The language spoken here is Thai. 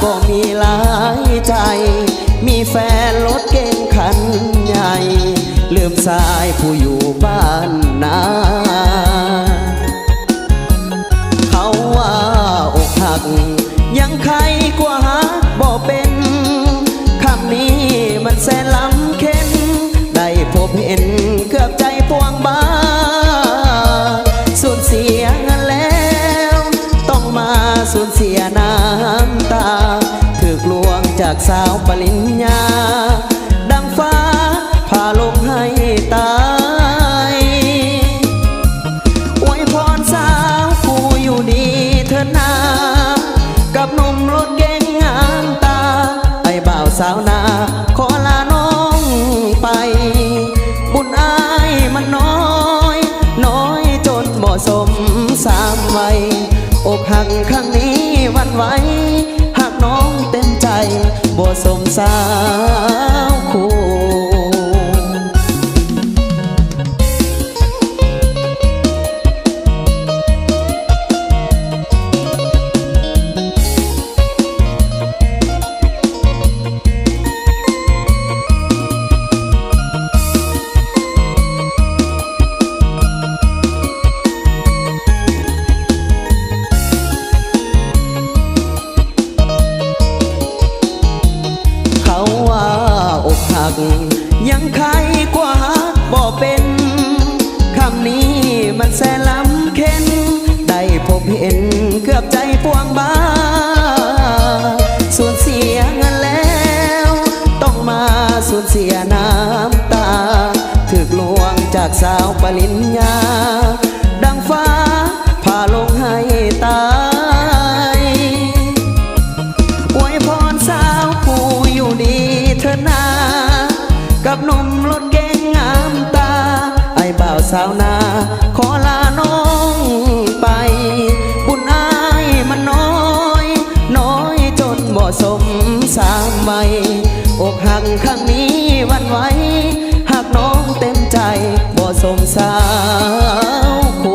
ก็มีหลายใจมีแฟนรถเก๋งคันใหญ่ลืมสายผู้อยู่บ้านนาเขาว่าอกหักยังใครกว่าหักบ่เป็นคำนี้มันแสนล้ำเค้นได้พบเห็นเกือบใจพวงบ้าสูญเสียเงินแล้วต้องมาสูญเสียน้ำตาถูกลวงจากสาวปริญญาดังฟ้าพาลงให้ตายอวยพรสาวผู้อยู่ดีเธอนากับหนุ่มรถเก๋งงามตาไอ้บ่าวสาวนาขอลาน้องไปบุญอายมันน้อยจนบ่สมสามวัยอกหักครั้งนี้วันไหวหากน้องเต็มใจบ่สมสาวคู่ยังใครกว่าบ่เป็นคำนี้มันแสนล้ำเค้นได้พบเห็นเกือบใจพวงบ้าสูญเสียเงินแล้วต้องมาสูญเสียน้ำตาถูกลวงจากสาวปริญญาดังฟ้าพาลงให้ตายอวยพรสาวผู้อยู่ดีเธอนากับหนุ่มรถเก๋งงามตาไอ้บ่าวสาวนาขอลาน้องไปบุญอายมันน้อยจนบ่สมสามวัยอกหักครั้งนี้วันไหวหากน้องเต็มใจบ่สมสาว